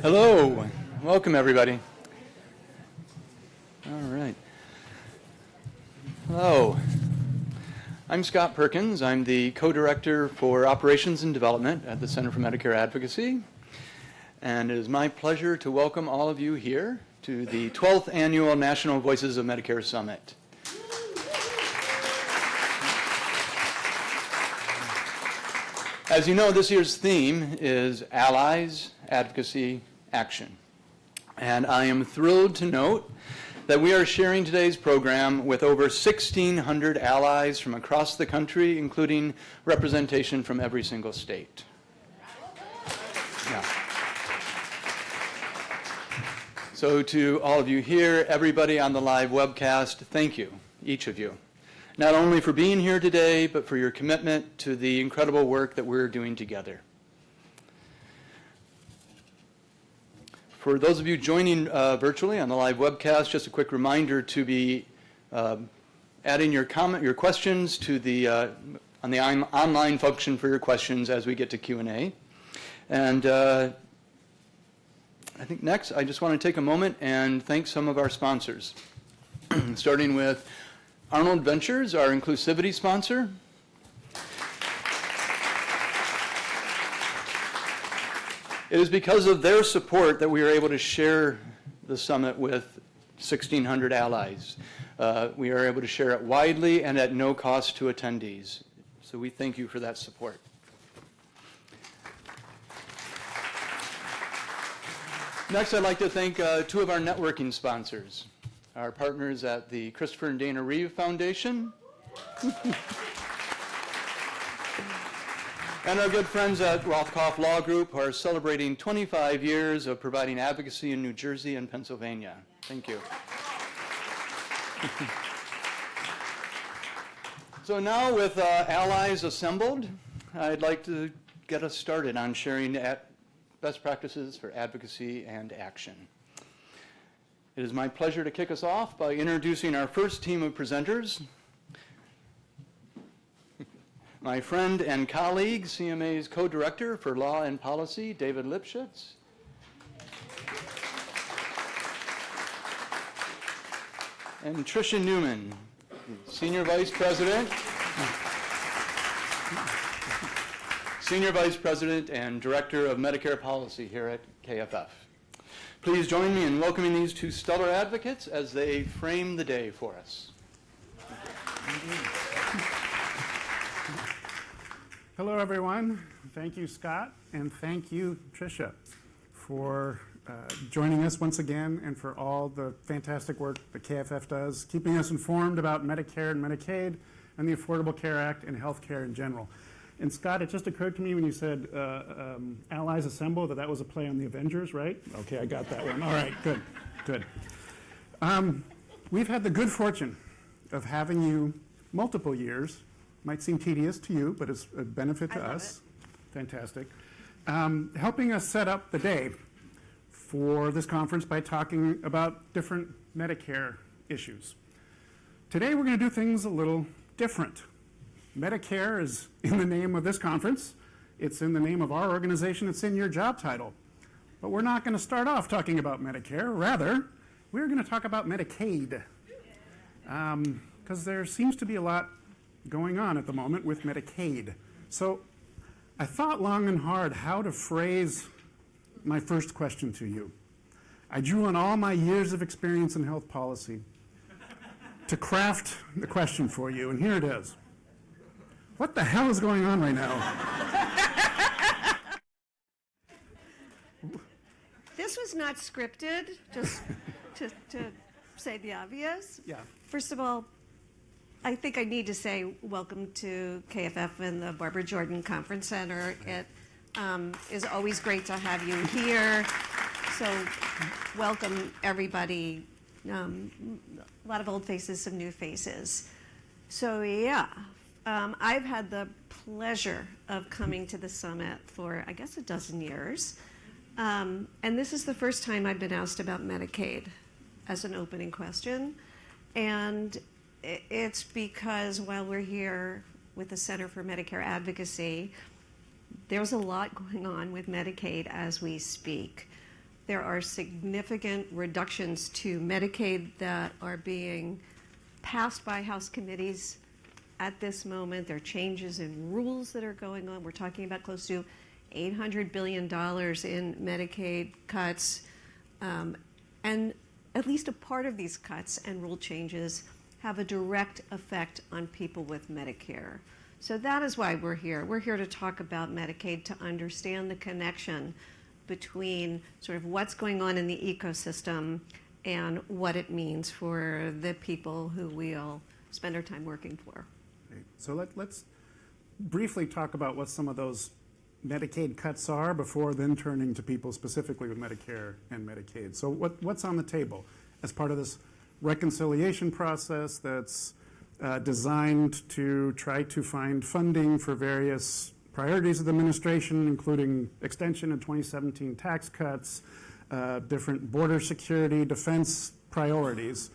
Hello, welcome everybody. All right. Hello, I'm Scott Perkins. I'm the co-director for Operations and Development at the Center for Medicare Advocacy. And it is my pleasure to welcome all of you here to the 12th Annual National Voices of Medicare Summit. As you know, this year's theme is Allies, Advocacy, Action. And I am thrilled to note that we are sharing today's program with over 1,600 allies from across the country, including representation from every single state. Yeah. So to all of you here, everybody on the live webcast, thank you, each of you. Not only for being here today, but for your commitment to the incredible work that we're doing together. For those of you joining virtually on the live webcast, just a quick reminder to be adding your questions to the on the online function for your questions as we get to Q&A. And I think next, I just want to take a moment and thank some of our sponsors, starting with Arnold Ventures, our inclusivity sponsor. It is because of their support that we are able to share the summit with 1,600 allies. We are able to share it widely and at no cost to attendees. So we thank you for that support. Next, I'd like to thank two of our networking sponsors. Our partners at the Christopher and Dana Reeve Foundation, and our good friends at Rothkopf Law Group, who are celebrating 25 years of providing advocacy in New Jersey and Pennsylvania. Thank you. So now with allies assembled, I'd like to get us started on sharing best practices for advocacy and action. It is my pleasure to kick us off by introducing our first team of presenters. My friend and colleague, CMA's co-director for Law and Policy, David Lipschutz. And Tricia Neuman, Senior Vice President and Director of Medicare Policy here at KFF. Please join me in welcoming these two stellar advocates as they frame the day for us. Hello, everyone. Thank you, Scott, and thank you, Tricia, for joining us once again and for all the fantastic work that KFF does, keeping us informed about Medicare and Medicaid and the Affordable Care Act and health care in general. And Scott, it just occurred to me when you said Allies Assemble that was a play on the Avengers, right? Okay, I got that one. All right, good, good. We've had the good fortune of having you multiple years. Might seem tedious to you, but it's a benefit to us. Fantastic. Helping us set up the day for this conference by talking about different Medicare issues. Today we're going to do things a little different. Medicare is in the name of this conference. It's in the name of our organization. It's in your job title. But we're not going to start off talking about Medicare. Rather, we're going to talk about Medicaid. Because there seems to be a lot going on at the moment with Medicaid. So I thought long and hard how to phrase my first question to you. I drew on all my years of experience in health policy to craft the question for you, and here it is. What the hell is going on right now? This was not scripted, just to say the obvious. Yeah. First of all, I think I need to say welcome to KFF and the Barbara Jordan Conference Center. It is always great to have you here. So welcome, everybody. A lot of old faces, some new faces. So yeah. I've had the pleasure of coming to the summit for, I guess, a dozen years. And this is the first time I've been asked about Medicaid as an opening question. And it's because while we're here with the Center for Medicare Advocacy, There's a lot going on with Medicaid as we speak. There are significant reductions to Medicaid that are being passed by House committees at this moment. There are changes in rules that are going on. We're talking about close to $800 billion in Medicaid cuts. And at least a part of these cuts and rule changes have a direct effect on people with Medicare. So that is why we're here. We're here to talk about Medicaid, to understand the connection between sort of what's going on in the ecosystem and what it means for the people who we all spend our time working for. Great. So let's briefly talk about what some of those Medicaid cuts are before then turning to people specifically with Medicare and Medicaid. So what's on the table as part of this reconciliation process that's designed to try to find funding for various priorities of the administration, including extension of 2017 tax cuts, different border security, defense priorities.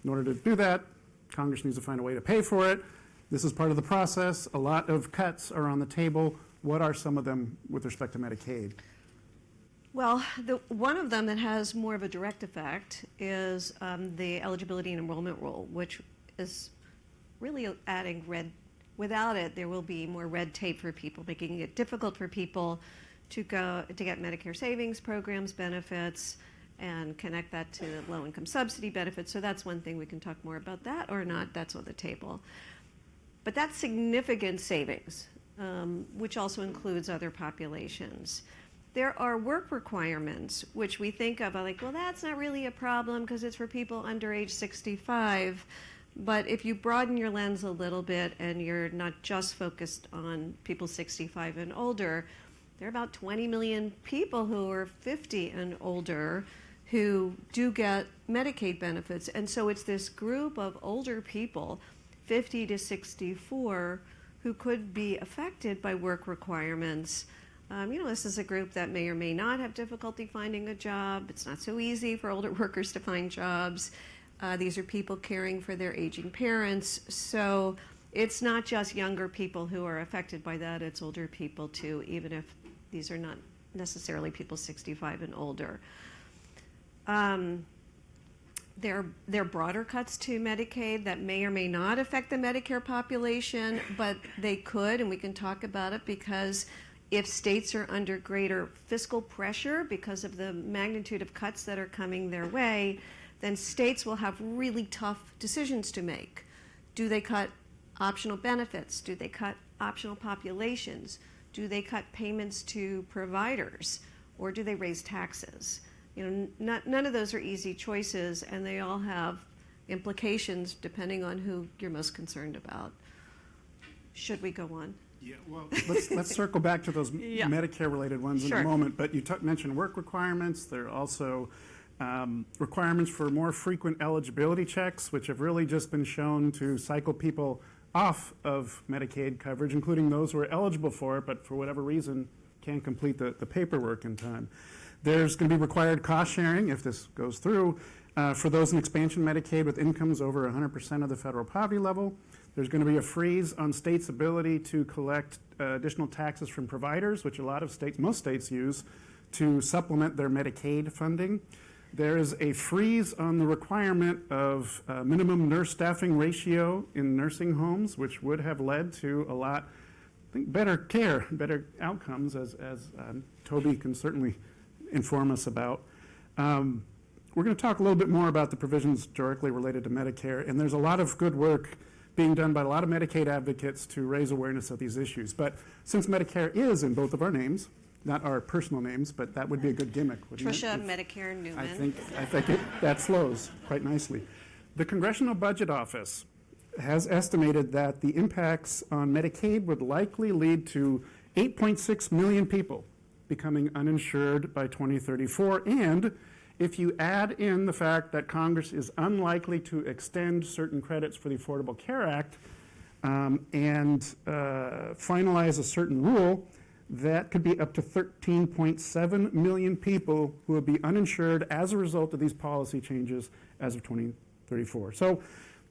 In order to do that, Congress needs to find a way to pay for it. This is part of the process. A lot of cuts are on the table. What are some of them with respect to Medicaid? Well, one of them that has more of a direct effect is the eligibility and enrollment rule, which is really adding without it, there will be more red tape for people, making it difficult for people to get Medicare savings programs benefits and connect that to low-income subsidy benefits. So that's one thing. We can talk more about that or not. That's on the table. But that's significant savings, which also includes other populations. There are work requirements, which we think of like, well, that's not really a problem because it's for people under age 65. But if you broaden your lens a little bit and you're not just focused on people 65 and older, there are about 20 million people who are 50 and older who do get Medicaid benefits. And so it's this group of older people, 50 to 64, who could be affected by work requirements. This is a group that may or may not have difficulty finding a job. It's not so easy for older workers to find jobs. These are people caring for their aging parents. So it's not just younger people who are affected by that, it's older people too, even if these are not necessarily people 65 and older. There are broader cuts to Medicaid that may or may not affect the Medicare population, but they could, and we can talk about it, because if states are under greater fiscal pressure because of the magnitude of cuts that are coming their way, then states will have really tough decisions to make. Do they cut optional benefits? Do they cut optional populations? Do they cut payments to providers? Or do they raise taxes? None of those are easy choices, and they all have implications depending on who you're most concerned about. Should we go on? Yeah, well, let's circle back to those Medicare-related ones in a moment. But you mentioned work requirements. There are also requirements for more frequent eligibility checks, which have really just been shown to cycle people off of Medicaid coverage, including those who are eligible for it, but for whatever reason can't complete the paperwork in time. There's going to be required cost sharing, if this goes through, for those in expansion Medicaid with incomes over 100% of the federal poverty level. There's going to be a freeze on states' ability to collect additional taxes from providers, which most states use to supplement their Medicaid funding. There is a freeze on the requirement of minimum nurse staffing ratio in nursing homes, which would have led to a lot, I think, better care, better outcomes, as Toby can certainly inform us about. We're going to talk a little bit more about the provisions directly related to Medicare, and there's a lot of good work being done by a lot of Medicaid advocates to raise awareness of these issues. But since Medicare is in both of our names, not our personal names, but that would be a good gimmick, wouldn't it? Tricia Medicare Neuman. I think that flows quite nicely. The Congressional Budget Office has estimated that the impacts on Medicaid would likely lead to 8.6 million people becoming uninsured by 2034. And if you add in the fact that Congress is unlikely to extend certain credits for the Affordable Care Act and finalize a certain rule, that could be up to 13.7 million people who will be uninsured as a result of these policy changes as of 2034. So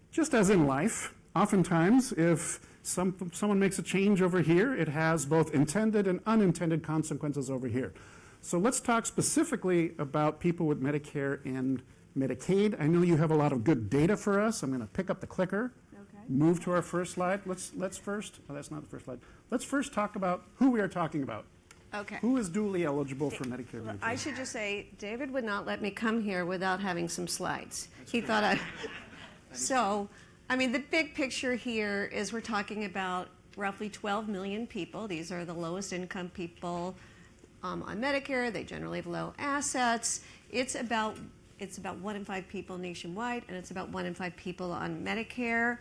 just as in life, oftentimes if someone makes a change over here, it has both intended and unintended consequences over here. So let's talk specifically about people with Medicare and Medicaid. I know you have a lot of good data for us. I'm going to pick up the clicker, move to our first slide. Let's first, oh, that's not the first slide. Let's first talk about who we are talking about. Okay. Who is duly eligible for Medicare and Medicaid? I should just say, David would not let me come here without having some slides. He thought I... So, I mean, the big picture here is we're talking about roughly 12 million people. These are the lowest income people on Medicare. They generally have low assets. It's about 1 in 5 people nationwide, and it's about 1 in 5 people on Medicare.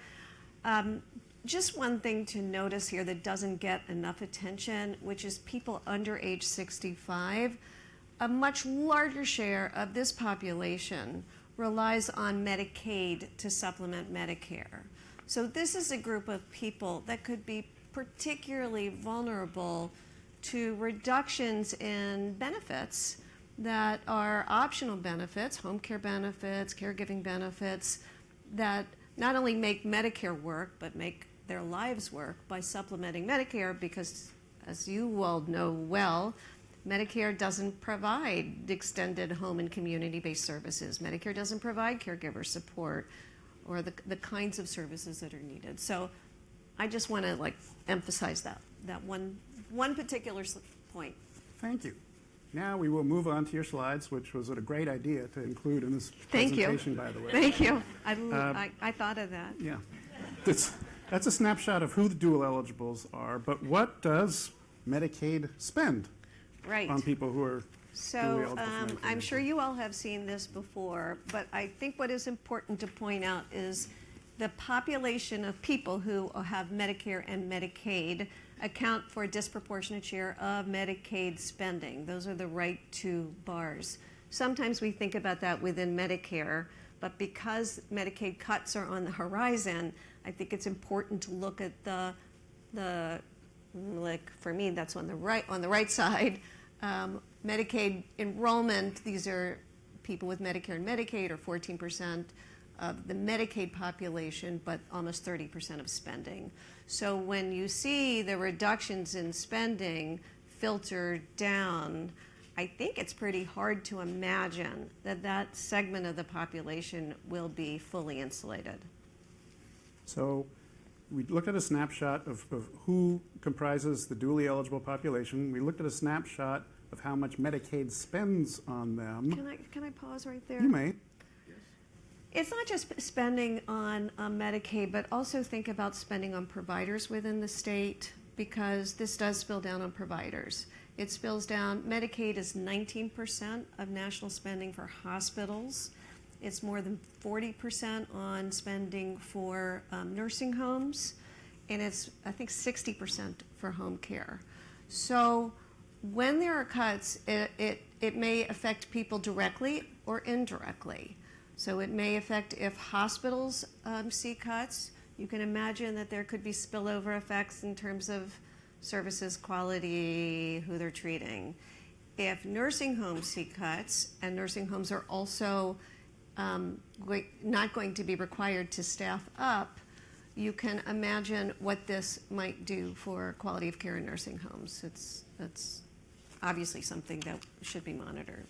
Just one thing to notice here that doesn't get enough attention, which is people under age 65. A much larger share of this population relies on Medicaid to supplement Medicare. So this is a group of people that could be particularly vulnerable to reductions in benefits that are optional benefits, home care benefits, caregiving benefits, that not only make Medicare work, but make their lives work by supplementing Medicare, because, as you all know well, Medicare doesn't provide extended home and community-based services. Medicare doesn't provide caregiver support or the kinds of services that are needed. So I just want to emphasize that one particular point. Thank you. Now we will move on to your slides, which was a great idea to include in this Thank presentation, you. by the way. Thank you. I thought of that. Yeah. That's a snapshot of who the dual eligibles are, but what does Medicaid spend on people who are dually So eligible for Medicaid? I'm sure you all have seen this before, but I think what is important to point out is the population of people who have Medicare and Medicaid account for a disproportionate share of Medicaid spending. Those are the right two bars. Sometimes we think about that within Medicare, but because Medicaid cuts are on the horizon, I think it's important to look at the for me, that's on the right side. Medicaid enrollment, these are people with Medicare and Medicaid, are 14% of the Medicaid population, but almost 30% of spending. So when you see the reductions in spending filtered down, I think it's pretty hard to imagine that segment of the population will be fully insulated. So we looked at a snapshot of who comprises the dually eligible population. We looked at a snapshot of how much Medicaid spends on them. Can I pause right there? You may. It's not just spending on Medicaid, but also think about spending on providers within the state, because this does spill down on providers. It spills down. Medicaid is 19% of national spending for hospitals. It's more than 40% on spending for nursing homes, and it's, I think, 60% for home care. So when there are cuts, it may affect people directly or indirectly. So it may affect if hospitals see cuts. You can imagine that there could be spillover effects in terms of services quality, who they're treating. If nursing homes see cuts, and nursing homes are also not going to be required to staff up, you can imagine what this might do for quality of care in nursing homes. That's obviously something that should be monitored.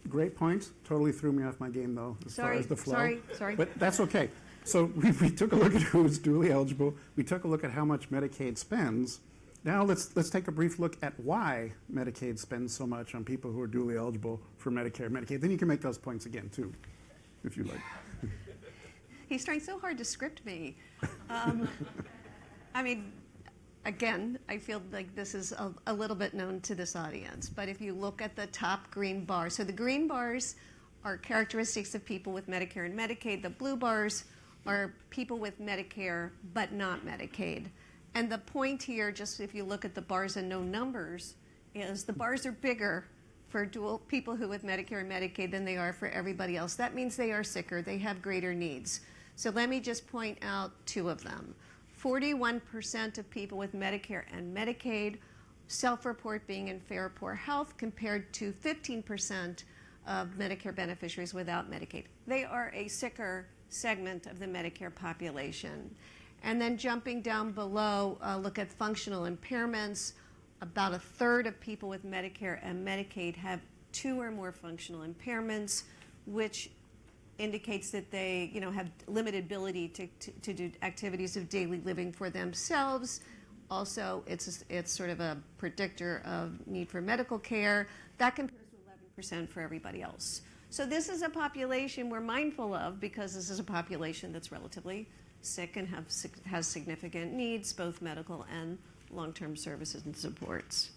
Great points. Totally threw me off my game, though, as far as the flow. Sorry. But that's okay. So we took a look at who's duly eligible. We took a look at how much Medicaid spends. Now let's take a brief look at why Medicaid spends so much on people who are duly eligible for Medicare and Medicaid. Then you can make those points again, too, if you like. He's trying so hard to script me. I mean, again, I feel like this is a little bit known to this audience, but if you look at the top green bars, so the green bars are characteristics of people with Medicare and Medicaid. The blue bars are people with Medicare but not Medicaid. And the point here, just if you look at the bars and no numbers, is the bars are bigger for people who with Medicare and Medicaid than they are for everybody else. That means they are sicker, they have greater needs. So let me just point out two of them. 41% of people with Medicare and Medicaid self-report being in fair or poor health, compared to 15% of Medicare beneficiaries without Medicaid. They are a sicker segment of the Medicare population. And then jumping down below, look at functional impairments. About a third of people with Medicare and Medicaid have 2 or more functional impairments, which indicates that they, have limited ability to do activities of daily living for themselves. Also, it's sort of a predictor of need for medical care. That compares to 11% for everybody else. So this is a population we're mindful of because this is a population that's relatively sick and has significant needs, both medical and long-term services and supports.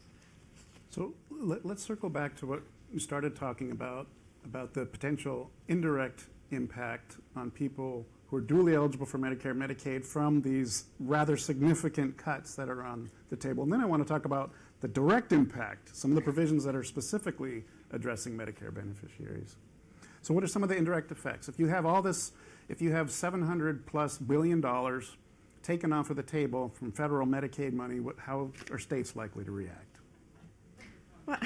So let's circle back to what we started talking about the potential indirect impact on people who are duly eligible for Medicare and Medicaid from these rather significant cuts that are on the table. And then I want to talk about the direct impact, some of the provisions that are specifically addressing Medicare beneficiaries. So what are some of the indirect effects? If you have all this, if you have $700+ billion taken off of the table from federal Medicaid money, how are states likely to react? Well,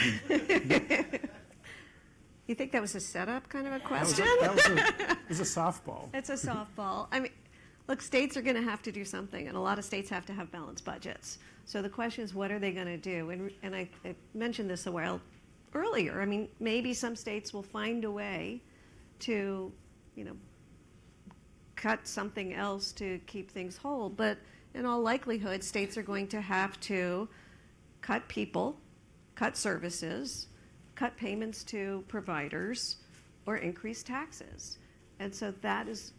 you think that was a setup kind of a question? It was a softball. It's a softball. I mean, look, states are going to have to do something, and a lot of states have to have balanced budgets. So the question is, what are they going to do? And I mentioned this a while earlier. I mean, maybe some states will find a way to, cut something else to keep things whole. But in all likelihood, states are going to have to cut people, cut services, cut payments to providers, or increase taxes. And so that is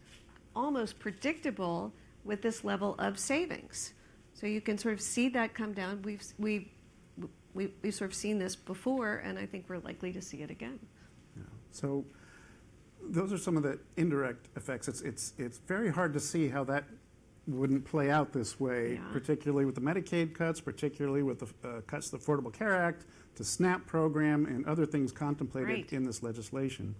almost predictable with this level of savings. So you can sort of see that come down. We've sort of seen this before, and I think we're likely to see it again. Yeah. So those are some of the indirect effects. It's very hard to see how that wouldn't play out this way, Yeah. particularly with the Medicaid cuts, particularly with the cuts to the Affordable Care Act, to SNAP program, and other things contemplated Right. in this legislation.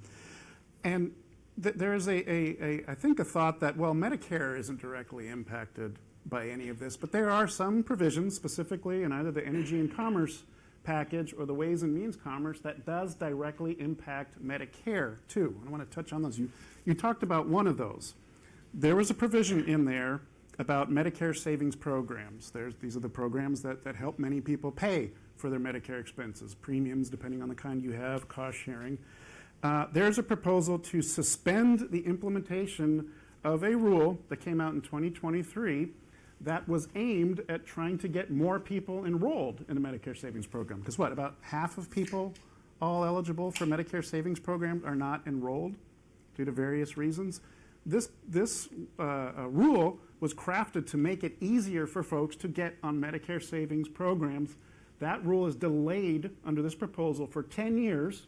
And there is I think a thought that, well, Medicare isn't directly impacted by any of this, but there are some provisions, specifically in either the Energy and Commerce package or the Ways and Means Commerce, that does directly impact Medicare too. And I want to touch on those. You talked about one of those. There was a provision in there about Medicare savings programs. These are the programs that help many people pay for their Medicare expenses, premiums depending on the kind you have, cost sharing. There's a proposal to suspend the implementation of a rule that came out in 2023 that was aimed at trying to get more people enrolled in the Medicare savings program. Because what, about half of people all eligible for Medicare savings programs are not enrolled due to various reasons? This rule was crafted to make it easier for folks to get on Medicare savings programs. That rule is delayed under this proposal for 10 years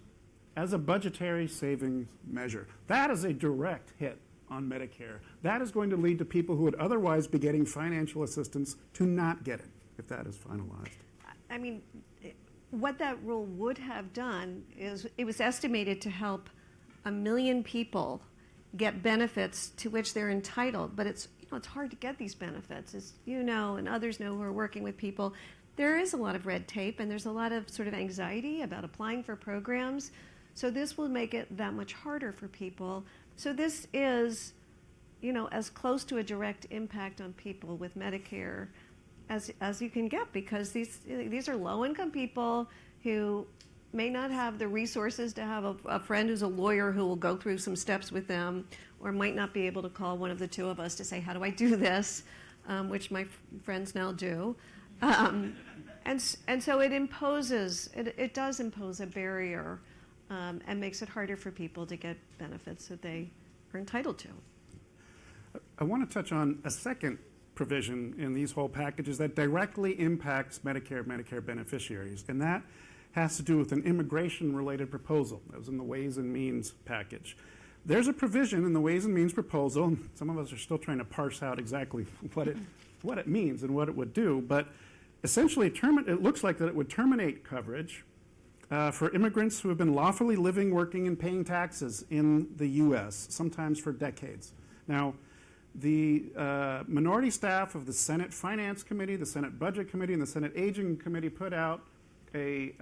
as a budgetary savings measure. That is a direct hit on Medicare. That is going to lead to people who would otherwise be getting financial assistance to not get it if that is finalized. I mean, what that rule would have done is it was estimated to help 1 million people get benefits to which they're entitled, but it's hard to get these benefits, as you know, and others know who are working with people. There is a lot of red tape, and there's a lot of sort of anxiety about applying for programs. So this will make it that much harder for people. So this is, as close to a direct impact on people with Medicare as you can get, because these are low-income people who may not have the resources to have a friend who's a lawyer who will go through some steps with them, or might not be able to call one of the two of us to say, how do I do this, which my friends now do. And so it does impose a barrier and makes it harder for people to get benefits that they are entitled to. I want to touch on a second provision in these whole packages that directly impacts Medicare and Medicare beneficiaries, and that has to do with an immigration-related proposal that was in the Ways and Means package. There's a provision in the Ways and Means proposal, and some of us are still trying to parse out exactly what it means and what it would do, but essentially it looks like that it would terminate coverage for immigrants who have been lawfully living, working, and paying taxes in the U.S., sometimes for decades. Now, the minority staff of the Senate Finance Committee, the Senate Budget Committee, and the Senate Aging Committee put out a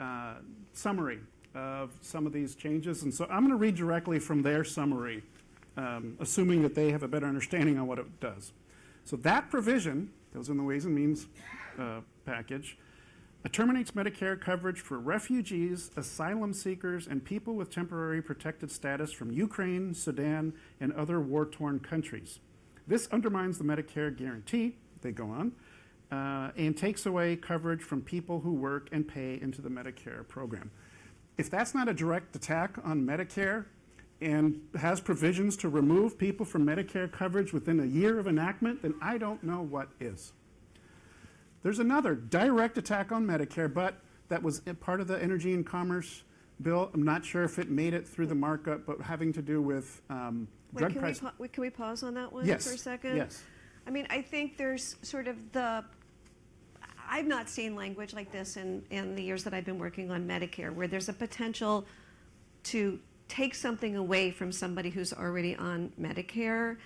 summary of some of these changes. And so I'm going to read directly from their summary, assuming that they have a better understanding on what it does. So that provision, goes in the Ways and Means package, terminates Medicare coverage for refugees, asylum seekers, and people with temporary protected status from Ukraine, Sudan, and other war-torn countries. This undermines the Medicare guarantee, they go on, and takes away coverage from people who work and pay into the Medicare program. If that's not a direct attack on Medicare and has provisions to remove people from Medicare coverage within a year of enactment, then I don't know what is. There's another direct attack on Medicare, but that was part of the Energy and Commerce bill. I'm not sure if it made it through the markup, but having to do with drug price. Can we pause on that one Yes, for a second? yes. I mean, I think there's sort of I've not seen language like this in the years that I've been working on Medicare, where there's a potential to take something away from somebody who's already on Medicare.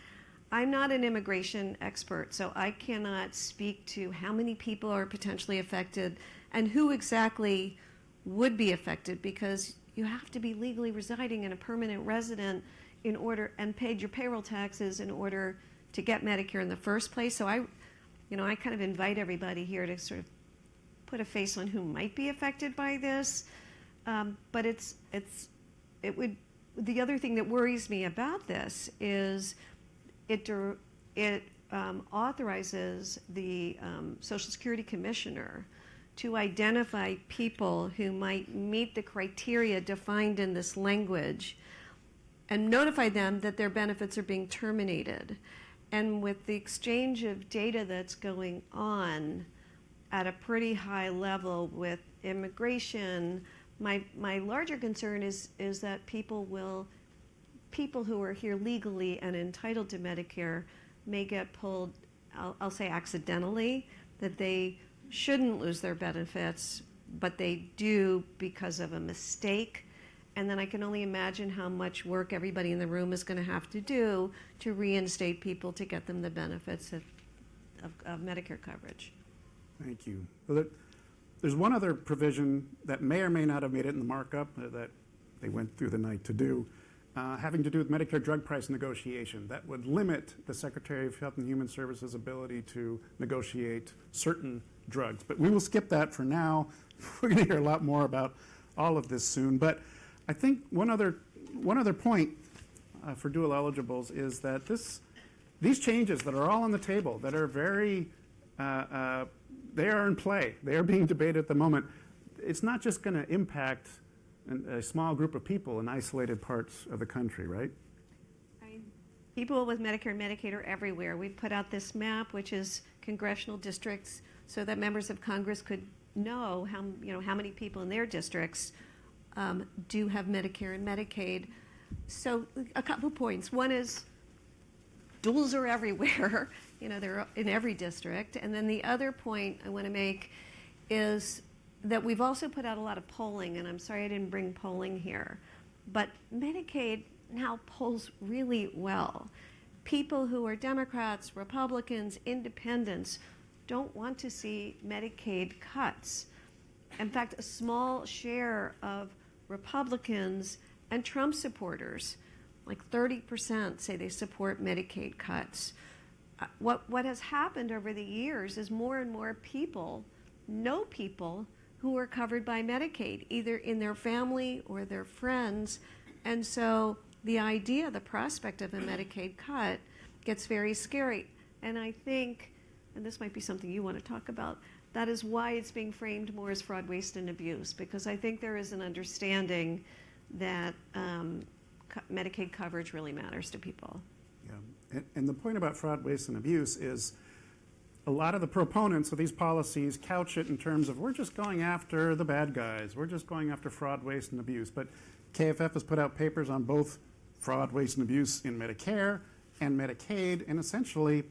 I'm not an immigration expert, so I cannot speak to how many people are potentially affected and who exactly would be affected, because you have to be legally residing and a permanent resident in order, and paid your payroll taxes in order to get Medicare in the first place. So I kind of invite everybody here to sort of put a face on who might be affected by this. But the other thing that worries me about this is it authorizes the Social Security Commissioner to identify people who might meet the criteria defined in this language and notify them that their benefits are being terminated. And with the exchange of data that's going on at a pretty high level with immigration, my larger concern is that people who are here legally and entitled to Medicare may get pulled, I'll say accidentally, that they shouldn't lose their benefits, but they do because of a mistake. And then I can only imagine how much work everybody in the room is going to have to do to reinstate people to get them the benefits of Medicare coverage. Thank you. Well, there's one other provision that may or may not have made it in the markup that they went through the night to do, having to do with Medicare drug price negotiation. That would limit the Secretary of Health and Human Services' ability to negotiate certain drugs. But we will skip that for now. We're going to hear a lot more about all of this soon. But I think one other point for dual eligibles is that these changes that are all on the table, that are very, they are in play. They are being debated at the moment. It's not just going to impact a small group of people in isolated parts of the country, right? People with Medicare and Medicaid are everywhere. We've put out this map, which is congressional districts, so that members of Congress could know how many people in their districts do have Medicare and Medicaid. So a couple points. One is duals are everywhere. They're in every district. And then the other point I want to make is that we've also put out a lot of polling, and I'm sorry I didn't bring polling here, but Medicaid now polls really well. People who are Democrats, Republicans, independents don't want to see Medicaid cuts. In fact, a small share of Republicans and Trump supporters, like 30%, say they support Medicaid cuts. What has happened over the years is more and more people know people who are covered by Medicaid, either in their family or their friends. And so the idea, the prospect of a Medicaid cut gets very scary. And I think, and this might be something you want to talk about, that is why it's being framed more as fraud, waste, and abuse, because I think there is an understanding that Medicaid coverage really matters to people. Yeah, and the point about fraud, waste, and abuse is a lot of the proponents of these policies couch it in terms of we're just going after the bad guys, we're just going after fraud, waste, and abuse. But KFF has put out papers on both fraud, waste, and abuse in Medicare and Medicaid, and essentially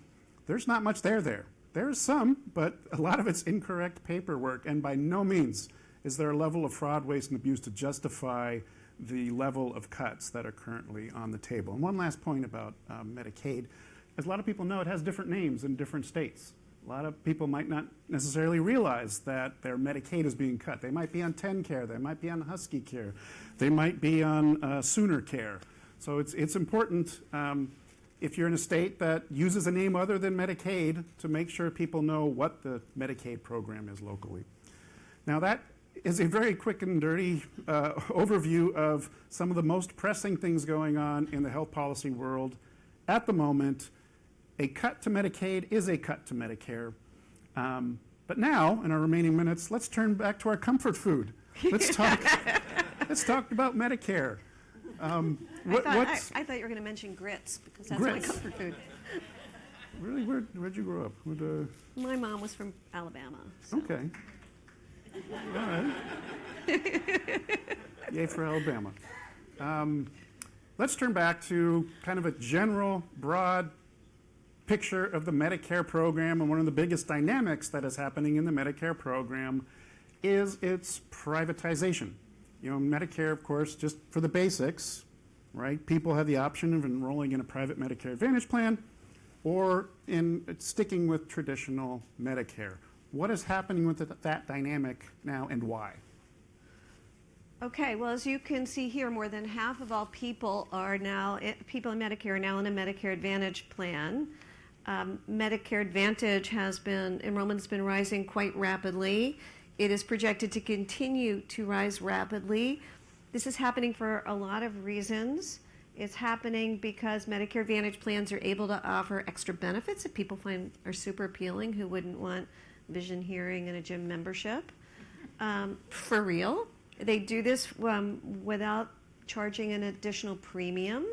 there's not much there. There is some, but a lot of it's incorrect paperwork, and by no means is there a level of fraud, waste, and abuse to justify the level of cuts that are currently on the table. And one last point about Medicaid. As a lot of people know, it has different names in different states. A lot of people might not necessarily realize that their Medicaid is being cut. They might be on TennCare, they might be on Husky Care, they might be on Sooner Care. So it's important if you're in a state that uses a name other than Medicaid, to make sure people know what the Medicaid program is locally. Now that is a very quick and dirty overview of some of the most pressing things going on in the health policy world at the moment. A cut to Medicaid is a cut to Medicare. But now, in our remaining minutes, let's turn back to our comfort food. Let's talk about Medicare. I thought you were going to mention grits, because that's Grits. my comfort food. Really, where'd you grow up? My mom was from Alabama. So. Okay. All right. Yay for Alabama. Let's turn back to kind of a general, broad picture of the Medicare program, and one of the biggest dynamics that is happening in the Medicare program is its privatization. You know, Medicare, of course, just for the basics, right? People have the option of enrolling in a private Medicare Advantage plan or in sticking with traditional Medicare. What is happening with that dynamic now, and why? Okay, well, as you can see here, more than half of all people in Medicare are now in a Medicare Advantage plan. Medicare Advantage enrollment has been rising quite rapidly. It is projected to continue to rise rapidly. This is happening for a lot of reasons. It's happening because Medicare Advantage plans are able to offer extra benefits that people find are super appealing. Who wouldn't want vision, hearing, and a gym membership? For real. They do this without charging an additional premium.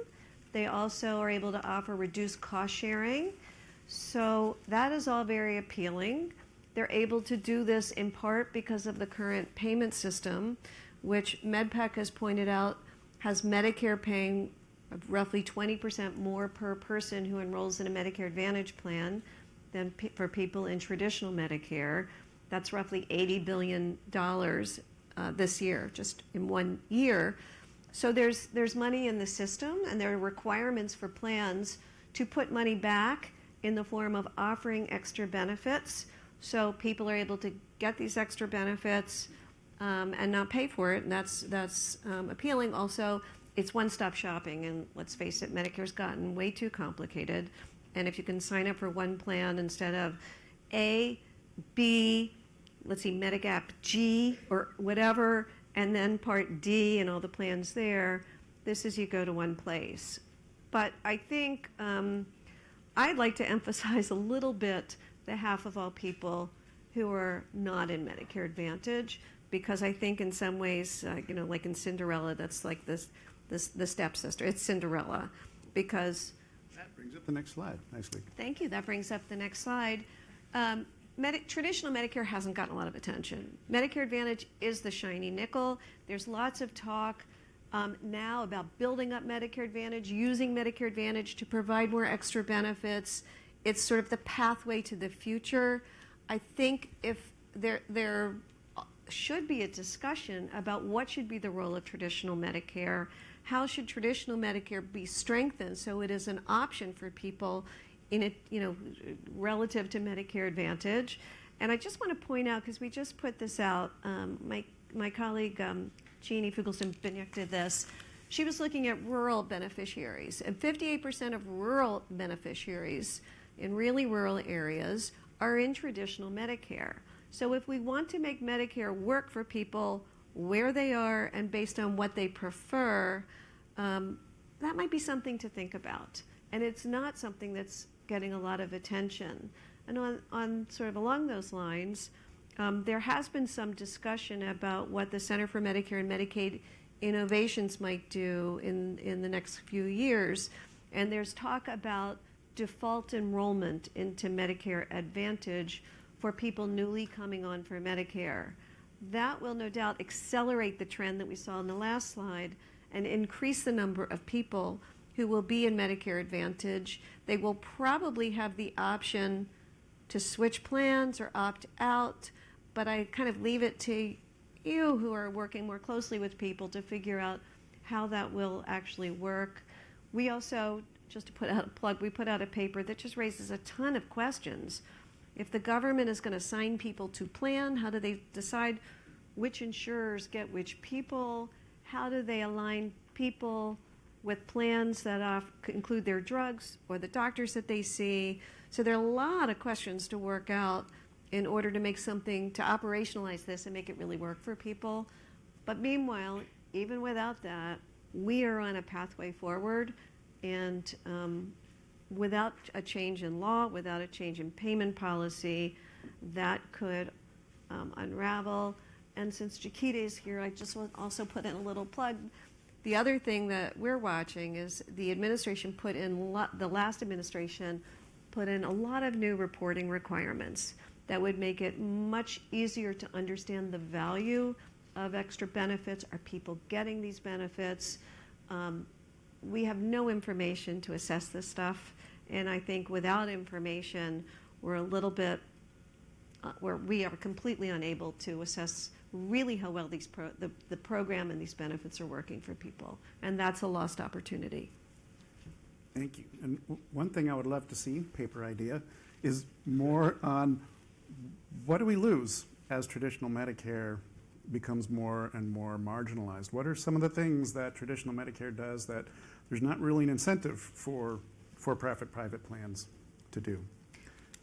They also are able to offer reduced cost sharing. So that is all very appealing. They're able to do this in part because of the current payment system, which MedPAC has pointed out has Medicare paying roughly 20% more per person who enrolls in a Medicare Advantage plan than for people in traditional Medicare. That's roughly $80 billion this year, just in 1 year. So there's money in the system, and there are requirements for plans to put money back in the form of offering extra benefits, so people are able to get these extra benefits and not pay for it, and that's appealing. Also, it's one-stop shopping, and let's face it, Medicare's gotten way too complicated, and if you can sign up for one plan instead of A, B, let's see, Medigap G or whatever, and then Part D and all the plans there, this is you go to one place. But I think I'd like to emphasize a little bit the half of all people who are not in Medicare Advantage, because I think in some ways, like in Cinderella, that's like the stepsister. It's Cinderella, because... That brings up the next slide nicely. Thank you. That brings up the next slide. Traditional Medicare hasn't gotten a lot of attention. Medicare Advantage is the shiny nickel. There's lots of talk now about building up Medicare Advantage, using Medicare Advantage to provide more extra benefits. It's sort of the pathway to the future. I think if there should be a discussion about what should be the role of traditional Medicare, how should traditional Medicare be strengthened so it is an option for people in it, relative to Medicare Advantage. And I just want to point out, because we just put this out, my colleague Jeannie Fugelston-Binick did this. She was looking at rural beneficiaries, and 58% of rural beneficiaries in really rural areas are in traditional Medicare. So if we want to make Medicare work for people where they are and based on what they prefer, that might be something to think about. And it's not something that's getting a lot of attention. And on sort of along those lines, there has been some discussion about what the Center for Medicare and Medicaid Innovations might do in the next few years. And there's talk about default enrollment into Medicare Advantage for people newly coming on for Medicare. That will no doubt accelerate the trend that we saw in the last slide and increase the number of people who will be in Medicare Advantage. They will probably have the option to switch plans or opt out, but I kind of leave it to you who are working more closely with people to figure out how that will actually work. We also, just to put out a plug, we put out a paper that just raises a ton of questions. If the government is going to assign people to plan, how do they decide which insurers get which people? How do they align people with plans that include their drugs or the doctors that they see. So there are a lot of questions to work out in order to make something, to operationalize this and make it really work for people. But meanwhile, even without that, we are on a pathway forward, and without a change in law, without a change in payment policy, that could unravel. And since Chiquita is here, I just want to also put in a little plug. The other thing that we're watching is the administration the last administration put in a lot of new reporting requirements that would make it much easier to understand the value of extra benefits. Are people getting these benefits? We have no information to assess this stuff, and I think without information, we're a little bit, where we are completely unable to assess really how well the program and these benefits are working for people, and that's a lost opportunity. Thank you. And one thing I would love to see, paper idea, is more on what do we lose as traditional Medicare becomes more and more marginalized? What are some of the things that traditional Medicare does that there's not really an incentive for for-profit private plans to do?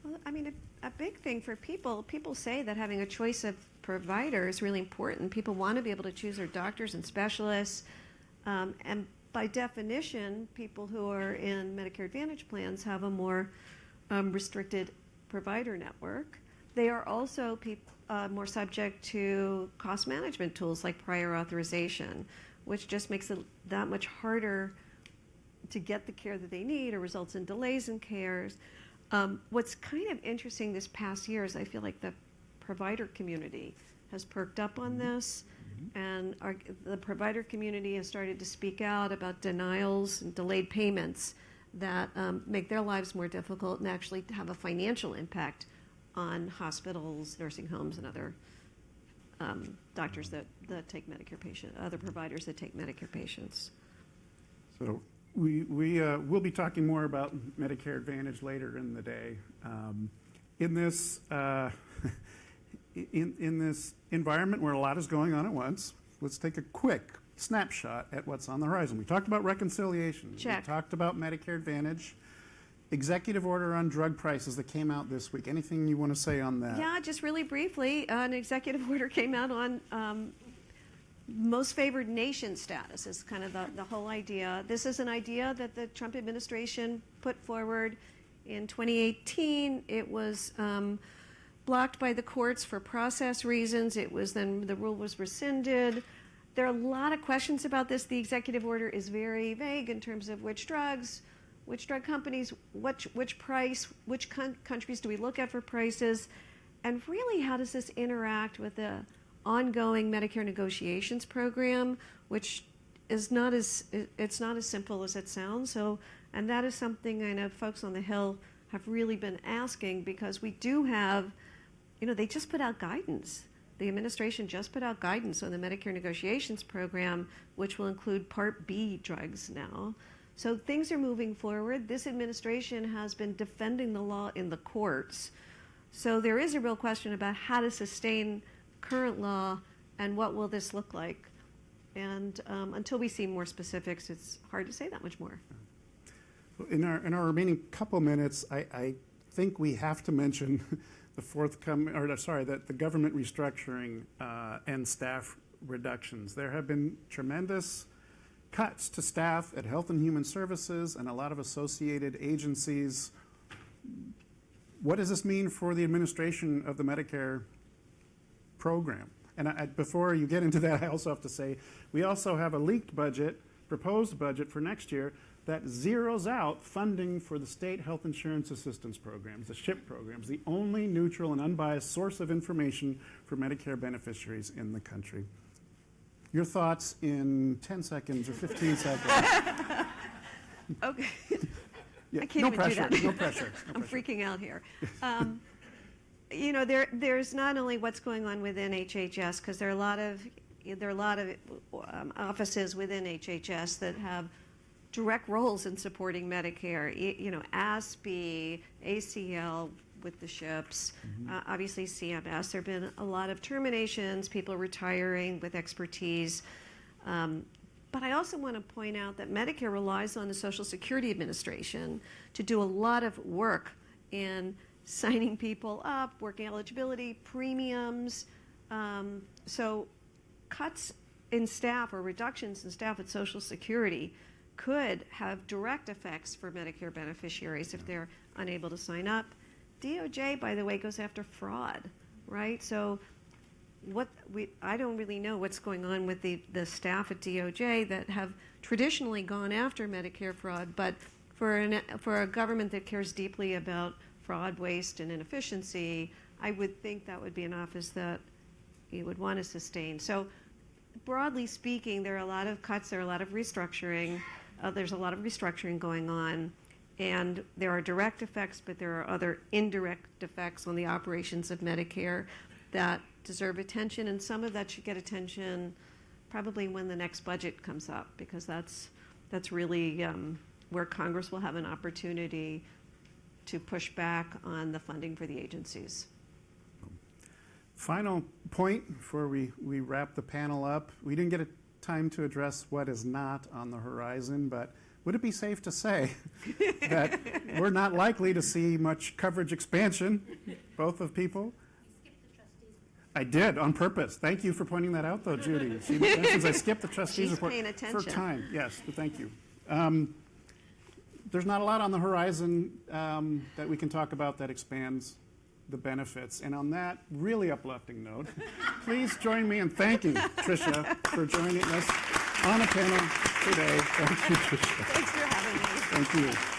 Well, I mean, a big thing for people say that having a choice of provider is really important. People want to be able to choose their doctors and specialists. And by definition, people who are in Medicare Advantage plans have a more restricted provider network. They are also more subject to cost management tools like prior authorization, which just makes it that much harder to get the care that they need, or results in delays in cares. What's kind of interesting this past year is I feel like the provider community has perked up on this, and the provider community has started to speak out about denials and delayed payments that make their lives more difficult and actually have a financial impact on hospitals, nursing homes, and other doctors that take Medicare patients, other providers that take Medicare patients. So we'll be talking more about Medicare Advantage later in the day. In this in this environment where a lot is going on at once, let's take a quick snapshot at what's on the horizon. We talked about reconciliation. Check. We talked about Medicare Advantage. Executive order on drug prices that came out this week. Anything you want to say on that? Yeah, just really briefly, an executive order came out on most favored nation status is kind of the whole idea. This is an idea that the Trump administration put forward in 2018. It was blocked by the courts for process reasons. It was then, the rule was rescinded. There are a lot of questions about this. The executive order is very vague in terms of which drugs, which drug companies, which price, which countries do we look at for prices, and really how does this interact with the ongoing Medicare negotiations program, which is not as simple as it sounds. So, and that is something I know folks on the Hill have really been asking, because we do have, they just put out guidance. The administration just put out guidance on the Medicare negotiations program, which will include Part B drugs now. So things are moving forward. This administration has been defending the law in the courts. So there is a real question about how to sustain current law and what will this look like. And until we see more specifics, it's hard to say that much more. In our remaining couple minutes, I think we have to mention the government restructuring and staff reductions. There have been tremendous cuts to staff at Health and Human Services and a lot of associated agencies. What does this mean for the administration of the Medicare program? And before you get into that, I also have to say, we also have a leaked budget, proposed budget for next year, that zeroes out funding for the state health insurance assistance programs, the SHIP programs, the only neutral and unbiased source of information for Medicare beneficiaries in the country. Your thoughts in 10 seconds or 15 seconds. Okay. Yeah, I can't no even pressure, do that. no pressure. I'm freaking out here. There's not only what's going on within HHS, because there are a lot of offices within HHS that have direct roles in supporting Medicare. ASPE, ACL with the SHIPs, obviously CMS. There have been a lot of terminations, people retiring with expertise. But I also want to point out that Medicare relies on the Social Security Administration to do a lot of work in signing people up, working eligibility, premiums. So cuts in staff or reductions in staff at Social Security could have direct effects for Medicare beneficiaries if they're unable to sign up. DOJ, by the way, goes after fraud, right? So I don't really know what's going on with the staff at DOJ that have traditionally gone after Medicare fraud, but for a government that cares deeply about fraud, waste, and inefficiency, I would think that would be an office that you would want to sustain. So broadly speaking, there are a lot of cuts, there are a lot of restructuring. There's a lot of restructuring going on, and there are direct effects, but there are other indirect effects on the operations of Medicare that deserve attention, and some of that should get attention probably when the next budget comes up, because that's really where Congress will have an opportunity to push back on the funding for the agencies. Final point before we wrap the panel up. We didn't get a time to address what is not on the horizon, but would it be safe to say that we're not likely to see much coverage expansion, both of people? I did, on purpose. Thank you for pointing that out, though, Judy. She mentions I skipped the trustees report paying attention. for time. Yes, but thank you. There's not a lot on the horizon that we can talk about that expands the benefits. And on that really uplifting note, please join me in thanking Tricia for joining us on a panel today. Thank you, Tricia. Thanks for having me. Thank you.